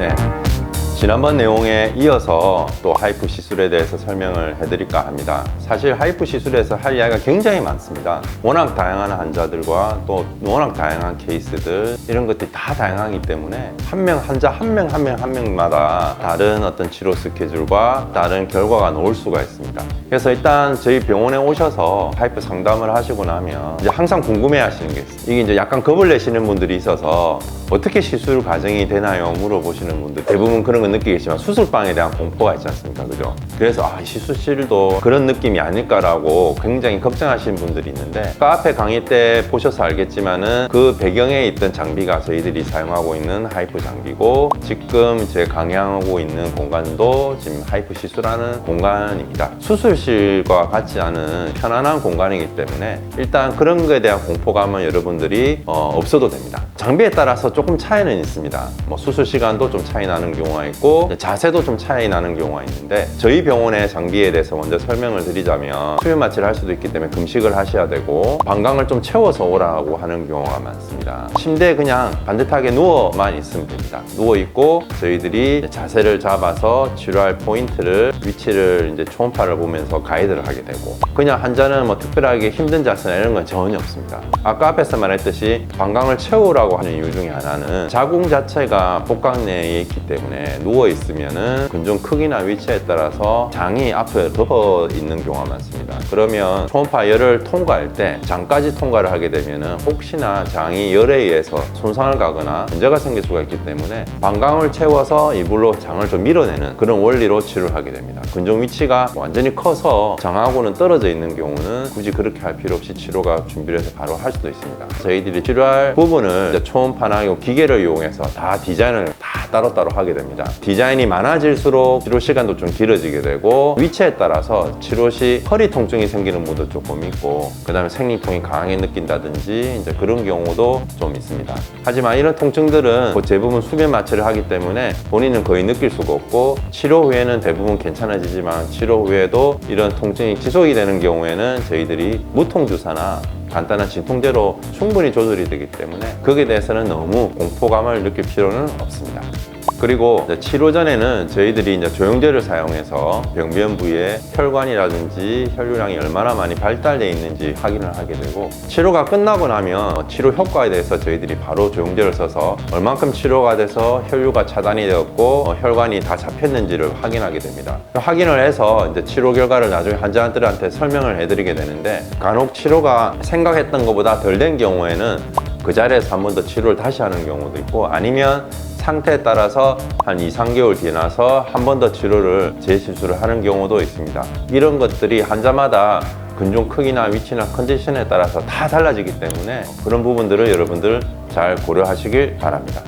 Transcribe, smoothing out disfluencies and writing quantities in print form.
네. 지난번 내용에 이어서 또 하이프 시술에 대해서 설명을 해드릴까 합니다. 사실 하이프 시술에서 할 이야기가 굉장히 많습니다. 워낙 다양한 환자들과 또 워낙 다양한 케이스들, 이런 것들이 다 다양하기 때문에 환자 한 명마다 다른 어떤 치료 스케줄과 다른 결과가 나올 수가 있습니다. 그래서 일단 저희 병원에 오셔서 하이프 상담을 하시고 나면 이제 항상 궁금해 하시는 게 있어요. 이게 이제 약간 겁을 내시는 분들이 있어서 어떻게 시술 과정이 되나요? 물어보시는 분들 대부분 그런 건 느끼겠지만 수술방에 대한 공포가 있지 않습니까? 그죠? 그래서 시술실도 그런 느낌이 아닐까라고 굉장히 걱정하시는 분들이 있는데, 아까 앞에 강의 때 보셔서 알겠지만은 그 배경에 있던 장비가 저희들이 사용하고 있는 하이프 장비고, 지금 제 강의하고 있는 공간도 지금 하이프 시술하는 공간입니다. 수술실과 같지 않은 편안한 공간이기 때문에 일단 그런 거에 대한 공포감은 여러분들이 없어도 됩니다. 장비에 따라서 조금 차이는 있습니다. 뭐 수술 시간도 좀 차이 나는 경우가 있고 자세도 좀 차이 나는 경우가 있는데, 저희 병원의 장비에 대해서 먼저 설명을 드리자면 수면 마취를 할 수도 있기 때문에 금식을 하셔야 되고 방광을 좀 채워서 오라고 하는 경우가 많습니다. 침대에 그냥 반듯하게 누워만 있으면 됩니다. 누워 있고 저희들이 자세를 잡아서 치료할 포인트를, 위치를 이제 초음파를 보면서 가이드를 하게 되고, 그냥 환자는 뭐 특별하게 힘든 자세나 이런 건 전혀 없습니다. 아까 앞에서 말했듯이 방광을 채우라고 하는 이유 중에 하나는 자궁 자체가 복강 내에 있기 때문에 누워 있으면은 근종 크기나 위치에 따라서 장이 앞에 덮어 있는 경우가 많습니다. 그러면 초음파 열을 통과할 때 장까지 통과를 하게 되면은 혹시나 장이 열에 의해서 손상을 가거나 문제가 생길 수가 있기 때문에 방광을 채워서 이불로 장을 좀 밀어내는 그런 원리로 치료를 하게 됩니다. 근종 위치가 완전히 커서 장하고는 떨어져 있는 경우는 굳이 그렇게 할 필요 없이 치료가 준비를 해서 바로 할 수도 있습니다. 저희들이 치료할 부분을 초음파나 기계를 이용해서 다 디자인을 다 따로따로 하게 됩니다. 디자인이 많아질수록 치료 시간도 좀 길어지게 되고, 위치에 따라서 치료 시 허리 통증이 생기는 분도 조금 있고, 그 다음에 생리통이 강하게 느낀다든지 이제 그런 경우도 좀 있습니다. 하지만 이런 통증들은 대부분 수면 마취를 하기 때문에 본인은 거의 느낄 수가 없고, 치료 후에는 대부분 괜찮아지지만 치료 후에도 이런 통증이 지속이 되는 경우에는 저희들이 무통주사나 간단한 진통제로 충분히 조절이 되기 때문에 거기에 대해서는 너무 공포감을 느낄 필요는 없습니다. 그리고 치료 전에는 저희들이 이제 조영제를 사용해서 병변 부위에 혈관이라든지 혈류량이 얼마나 많이 발달되어 있는지 확인을 하게 되고, 치료가 끝나고 나면 치료 효과에 대해서 저희들이 바로 조영제를 써서 얼만큼 치료가 돼서 혈류가 차단이 되었고 혈관이 다 잡혔는지를 확인하게 됩니다. 확인을 해서 이제 치료 결과를 나중에 환자들한테 설명을 해드리게 되는데, 간혹 치료가 생각했던 것보다 덜 된 경우에는 그 자리에서 한 번 더 치료를 다시 하는 경우도 있고, 아니면 상태에 따라서 한 2-3개월 지나서 한 번 더 치료를 재시술을 하는 경우도 있습니다. 이런 것들이 환자마다 근종 크기나 위치나 컨디션에 따라서 다 달라지기 때문에 그런 부분들을 여러분들 잘 고려하시길 바랍니다.